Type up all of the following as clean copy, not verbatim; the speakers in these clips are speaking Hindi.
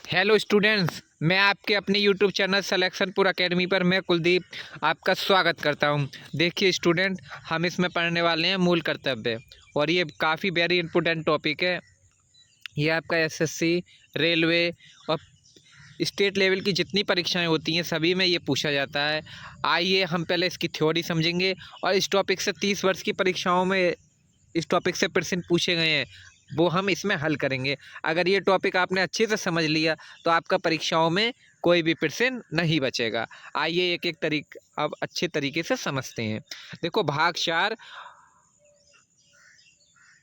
हेलो स्टूडेंट्स, मैं आपके अपने यूट्यूब चैनल सिलेक्शनपुर एकेडमी पर मैं कुलदीप आपका स्वागत करता हूं। देखिए स्टूडेंट, हम इसमें पढ़ने वाले हैं मूल कर्तव्य, और ये काफ़ी वेरी इंपॉर्टेंट टॉपिक है। ये आपका एसएससी, रेलवे और स्टेट लेवल की जितनी परीक्षाएं होती हैं सभी में ये पूछा जाता है। आइए हम पहले इसकी थ्योरी समझेंगे, और इस टॉपिक से 30 वर्ष की परीक्षाओं में इस टॉपिक से प्रश्न पूछे गए हैं, वो हम इसमें हल करेंगे। अगर ये टॉपिक आपने अच्छे से समझ लिया तो आपका परीक्षाओं में कोई भी प्रश्न नहीं बचेगा। आइए एक एक अब अच्छे तरीके से समझते हैं। देखो, भाग 4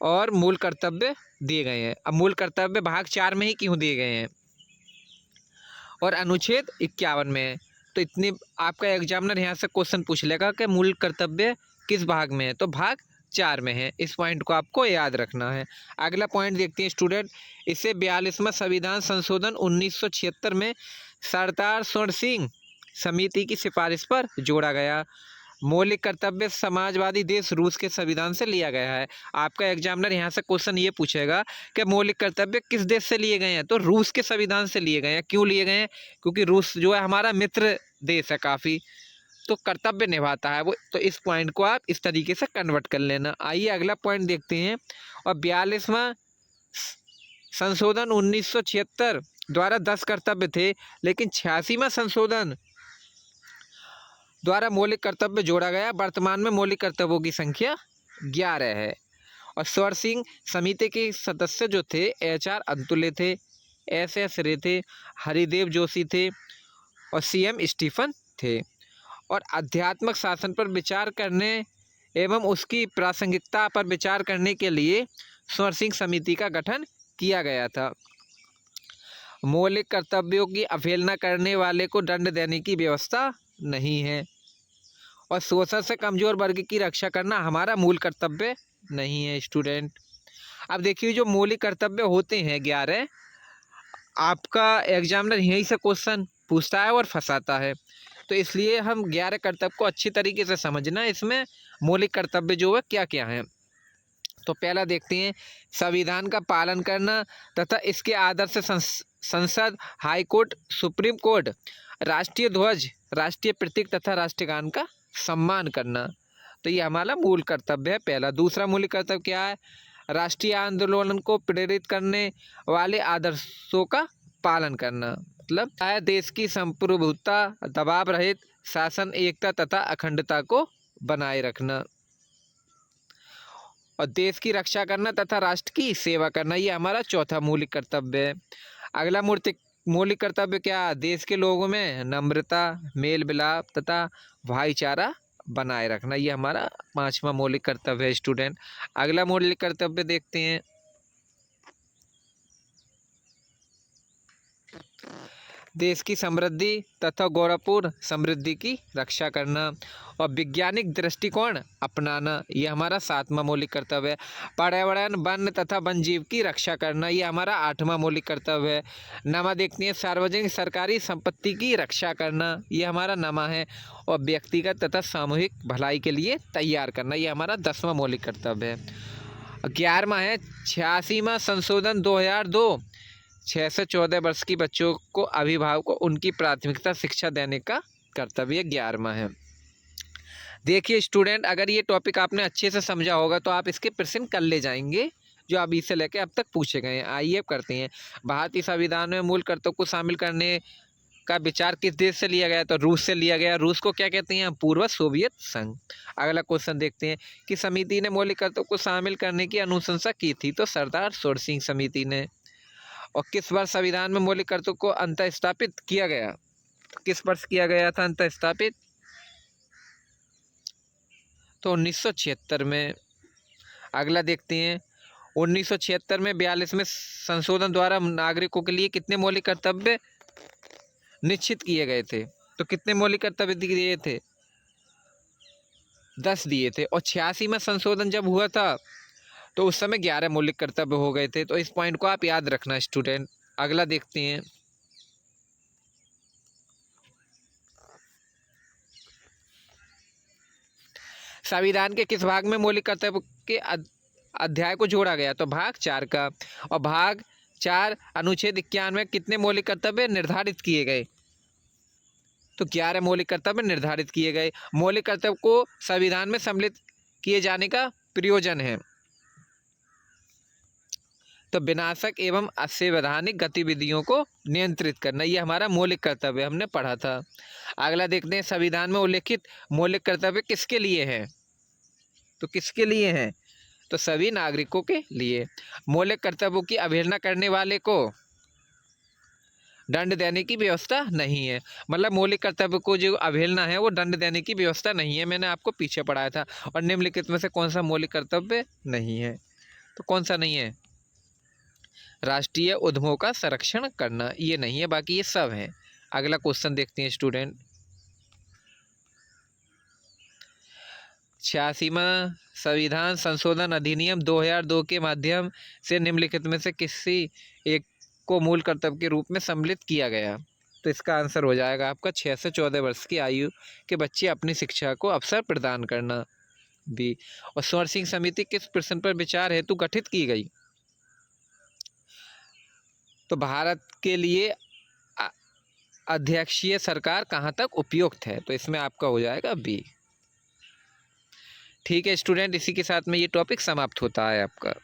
और मूल कर्तव्य दिए गए हैं। अब मूल कर्तव्य भाग 4 में ही क्यों दिए गए हैं और अनुच्छेद 51 में है, तो इतनी आपका एग्जामिनर यहाँ से क्वेश्चन पूछ लेगा कि मूल कर्तव्य किस भाग में है, तो भाग 4 में है। इस पॉइंट को आपको याद रखना है। अगला पॉइंट देखते हैं स्टूडेंट। इसे 42वां संविधान संशोधन 1976 में सरदार स्वर्ण सिंह समिति की सिफारिश पर जोड़ा गया। मौलिक कर्तव्य समाजवादी देश रूस के संविधान से लिया गया है। आपका एग्जामिनर यहाँ से क्वेश्चन ये पूछेगा कि मौलिक कर्तव्य किस देश से लिए गए हैं, तो रूस के संविधान से लिए गए हैं। क्यों लिए गए हैं? क्योंकि रूस जो है हमारा मित्र देश है काफ़ी, तो कर्तव्य निभाता है वो। तो इस पॉइंट को आप इस तरीके से कन्वर्ट कर लेना। आइए अगला पॉइंट देखते हैं। और 42वां संशोधन 1976 द्वारा 10 कर्तव्य थे, लेकिन 86वां संशोधन द्वारा मौलिक कर्तव्य जोड़ा गया। वर्तमान में मौलिक कर्तव्यों की संख्या 11 है। और स्वर्ण सिंह समिति के सदस्य जो थे HR अंतुले थे, SS रे थे, हरिदेव जोशी थे और CM स्टीफन थे। और आध्यात्मिक शासन पर विचार करने एवं उसकी प्रासंगिकता पर विचार करने के लिए स्वर्ण सिंह समिति का गठन किया गया था। मौलिक कर्तव्यों की अवहेलना करने वाले को दंड देने की व्यवस्था नहीं है, और शोषण से कमजोर वर्ग की रक्षा करना हमारा मूल कर्तव्य नहीं है स्टूडेंट। अब देखिए, जो मौलिक कर्तव्य होते हैं 11, आपका एग्जामिनर यहीं से क्वेश्चन पूछता है और फंसाता है, तो इसलिए हम 11 कर्तव्य को अच्छी तरीके से समझना। इसमें मौलिक कर्तव्य जो है क्या क्या है, तो पहला देखते हैं, संविधान का पालन करना तथा इसके आदर से संसद, हाई कोर्ट, सुप्रीम कोर्ट, राष्ट्रीय ध्वज, राष्ट्रीय प्रतीक तथा राष्ट्रगान का सम्मान करना। तो ये हमारा मूल कर्तव्य है पहला। दूसरा मूल कर्तव्य क्या है? राष्ट्रीय आंदोलन को प्रेरित करने वाले आदर्शों का पालन करना। मतलब है देश की संप्रभुता, दबाव रहित शासन, एकता तथा अखंडता को बनाए रखना, और देश की रक्षा करना तथा राष्ट्र की सेवा करना। ये हमारा चौथा मौलिक कर्तव्य है। अगला मौलिक कर्तव्य क्या? देश के लोगों में नम्रता, मेल मिलाप तथा भाईचारा बनाए रखना। ये हमारा 5वां मौलिक कर्तव्य है स्टूडेंट। अगला मौलिक कर्तव्य देखते हैं। देश की समृद्धि तथा गौरवपूर्ण समृद्धि की रक्षा करना और वैज्ञानिक दृष्टिकोण अपनाना। ये हमारा 7वां मौलिक कर्तव्य है। पर्यावरण, वन तथा वन जीव की रक्षा करना। ये हमारा 8वां मौलिक कर्तव्य है। नमा देखते हैं, सार्वजनिक सरकारी संपत्ति की रक्षा करना। ये हमारा नमा है। और व्यक्तिगत तथा सामूहिक भलाई के लिए तैयार करना। ये हमारा 10वां मौलिक कर्तव्य है। 11वां है 86वां संशोधन 2002, 6 से 14 वर्ष की बच्चों को अभिभावक को उनकी प्राथमिकता शिक्षा देने का कर्तव्य 11वां है। देखिए स्टूडेंट, अगर ये टॉपिक आपने अच्छे से समझा होगा तो आप इसके प्रश्न कर ले जाएंगे जो अभी से लेकर अब तक पूछे गए हैं। आइए अब करते हैं। भारतीय संविधान में मूल कर्तव्य को शामिल करने का विचार किस देश से लिया गया? तो रूस से लिया गया। रूस को क्या कहते हैं? पूर्व सोवियत संघ। अगला क्वेश्चन देखते हैं कि समिति ने मौलिक कर्तव्य को शामिल करने की अनुशंसा की थी, तो सरदार स्वर्ण सिंह समिति ने। और किस वर्ष संविधान में मौलिक कर्तव्य को अंतः स्थापित किया गया? किस वर्ष किया गया था अंतः स्थापित? तो 1976 में। अगला देखते हैं, 1976 में 42वें संशोधन द्वारा नागरिकों के लिए कितने मौलिक कर्तव्य निश्चित किए गए थे? तो कितने मौलिक कर्तव्य दिए थे? 10 दिए थे। और 86वां संशोधन जब हुआ था तो उस समय 11 मौलिक कर्तव्य हो गए थे। तो इस पॉइंट को आप याद रखना स्टूडेंट। अगला देखते हैं, संविधान के किस भाग में मौलिक कर्तव्य के अध्याय को जोड़ा गया? तो भाग 4 का। और भाग 4 अनुच्छेद 91 में कितने मौलिक कर्तव्य निर्धारित किए गए? तो 11 मौलिक कर्तव्य निर्धारित किए गए। मौलिक कर्तव्य को संविधान में सम्मिलित किए जाने का प्रयोजन है तो विनाशक एवं असंवैधानिक गतिविधियों को नियंत्रित करना, ये हमारा मौलिक कर्तव्य हमने पढ़ा था। अगला देखते हैं, संविधान में उल्लेखित मौलिक कर्तव्य किसके लिए है? तो किसके लिए हैं? तो सभी नागरिकों के लिए। मौलिक कर्तव्यों की अवहेलना करने वाले को दंड देने की व्यवस्था नहीं है। मतलब मौलिक कर्तव्य को जो अवहेलना है वो दंड देने की व्यवस्था नहीं है, मैंने आपको पीछे पढ़ाया था। और निम्नलिखित में से कौन सा मौलिक कर्तव्य नहीं है? तो कौन सा नहीं है? राष्ट्रीय उद्यमों का संरक्षण करना, ये नहीं है, बाकी ये सब है। अगला क्वेश्चन देखते हैं स्टूडेंट। 86वां संविधान संशोधन अधिनियम 2002 के माध्यम से निम्नलिखित में से किसी एक को मूल कर्तव्य के रूप में सम्मिलित किया गया? तो इसका आंसर हो जाएगा आपका 6 से 14 वर्ष की आयु के बच्चे अपनी शिक्षा को अवसर प्रदान करना भी। और स्वर्ण सिंह समिति किस प्रश्न पर विचार हेतु गठित की गई? तो भारत के लिए अध्यक्षीय सरकार कहाँ तक उपयुक्त है? तो इसमें आपका हो जाएगा बी। ठीक है स्टूडेंट, इसी के साथ में ये टॉपिक समाप्त होता है आपका।